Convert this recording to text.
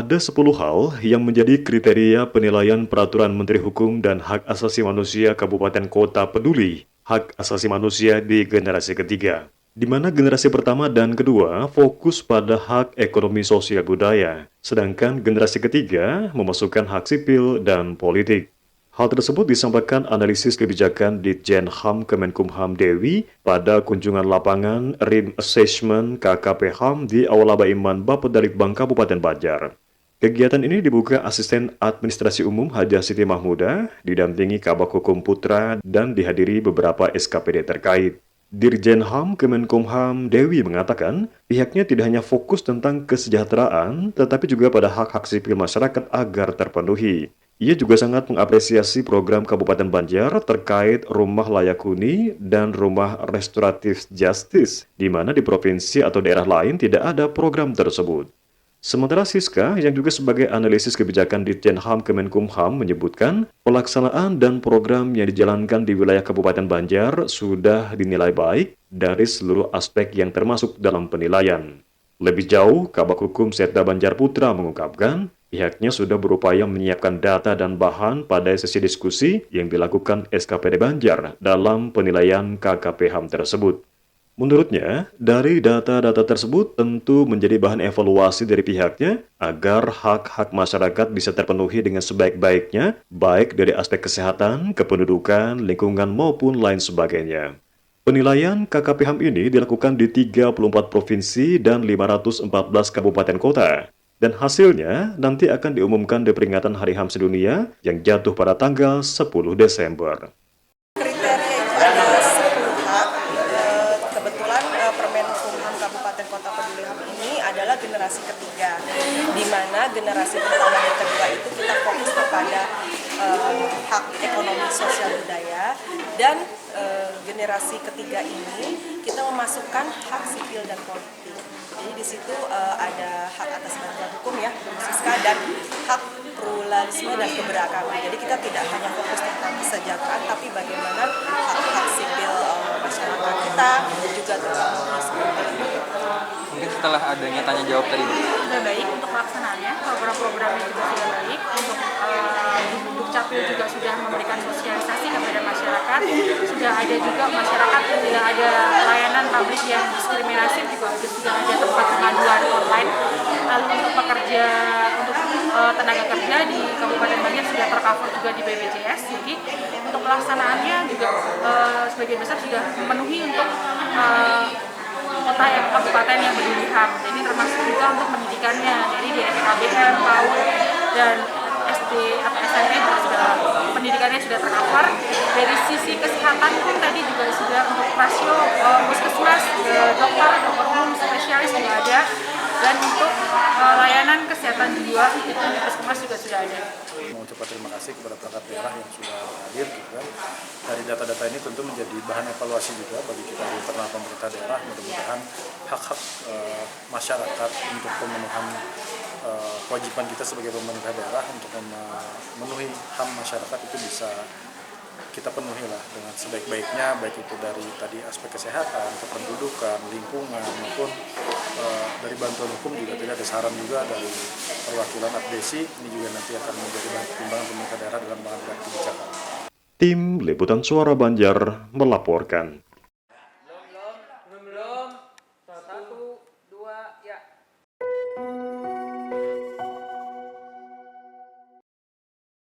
Ada 10 hal yang menjadi kriteria penilaian Peraturan Menteri Hukum dan Hak Asasi Manusia Kabupaten Kota Peduli Hak Asasi Manusia di generasi ketiga, di mana generasi pertama dan kedua fokus pada hak ekonomi sosial budaya, sedangkan generasi ketiga memasukkan hak sipil dan politik. Hal tersebut disampaikan analisis kebijakan Ditjen HAM Kemenkumham Dewi pada kunjungan lapangan RIM Assessment KKP HAM di Aula Baiman Bappedarik Kabupaten Banjar. Kegiatan ini dibuka Asisten Administrasi Umum Haja Siti Mahmuda, didampingi Kabak Hukum Putra, dan dihadiri beberapa SKPD terkait. Dirjen HAM Kemenkumham Dewi mengatakan, pihaknya tidak hanya fokus tentang kesejahteraan, tetapi juga pada hak-hak sipil masyarakat agar terpenuhi. Ia juga sangat mengapresiasi program Kabupaten Banjar terkait rumah layak huni dan rumah restoratif justice, di mana di provinsi atau daerah lain tidak ada program tersebut. Sementara Siska, yang juga sebagai analisis kebijakan Ditjen HAM Kemenkumham, menyebutkan pelaksanaan dan program yang dijalankan di wilayah Kabupaten Banjar sudah dinilai baik dari seluruh aspek yang termasuk dalam penilaian. Lebih jauh, Kabak Hukum Setda Banjar Putra mengungkapkan, pihaknya sudah berupaya menyiapkan data dan bahan pada sesi diskusi yang dilakukan SKPD Banjar dalam penilaian KKP HAM tersebut. Menurutnya, dari data-data tersebut tentu menjadi bahan evaluasi dari pihaknya agar hak-hak masyarakat bisa terpenuhi dengan sebaik-baiknya, baik dari aspek kesehatan, kependudukan, lingkungan, maupun lain sebagainya. Penilaian KKP HAM ini dilakukan di 34 provinsi dan 514 kabupaten kota. Dan hasilnya nanti akan diumumkan di peringatan Hari HAM Sedunia yang jatuh pada tanggal 10 Desember. Kriteria itu ada 10 hak. Kebetulan Permen Hukum Kabupaten Kota Peduli HAM ini adalah generasi ketiga, di mana generasi pertama dan kedua itu kita fokus kepada hak ekonomi sosial budaya, dan generasi ketiga ini kita memasukkan hak sipil dan politik. Jadi di situ ada hak atas bantuan hukum ya, Siska, dan hak pluralisme dan keberagaman. Jadi kita tidak hanya fokus tentang kesejahteraan, tapi bagaimana hak-hak sipil masyarakat kita juga terpenuhi. Mungkin setelah adanya tanya jawab tadi, sudah baik untuk pelaksanaannya, program-programnya juga sudah baik, untuk Dukcapil juga sudah memberikan sosialisasi kepada masyarakat, sudah ada juga masyarakat yang tidak ada layanan publik yang diskriminatif juga sudah ada tempat pengaduan online. Lalu untuk pekerja, untuk tenaga kerja di Kabupaten Banjar sudah tercover juga di BPJS, jadi untuk pelaksanaannya juga sebagian besar sudah memenuhi untuk kota yang kabupaten yang peduli HAM. Jadi termasuk juga untuk pendidikannya, jadi di SKBM, PAUD, dan SD atau SMP juga sudah pendidikannya sudah tercover. Dari sisi kesehatan pun tadi juga sudah untuk rasio puskesmas, dokter umum spesialis juga ada, dan untuk layanan kesehatan jiwa itu di puskesmas juga sudah ada. Mengucapkan terima kasih kepada perangkat daerah yang sudah hadir, gitu kan. Dari data-data ini tentu menjadi bahan evaluasi juga bagi kita di internal pemerintah daerah. Mudah-mudahan hak-hak masyarakat untuk pemenuhan kewajiban kita sebagai pemerintah daerah untuk memenuhi HAM masyarakat itu bisa kita penuhi lah dengan sebaik-baiknya, baik itu dari tadi aspek kesehatan, kependudukan, lingkungan, maupun dari bantuan hukum juga tidak ada saran juga dari perwakilan advesi. Ini juga nanti akan menjadi pertimbangan pemerintah daerah dalam mengambil kebijakan. Tim Liputan Suara Banjar melaporkan.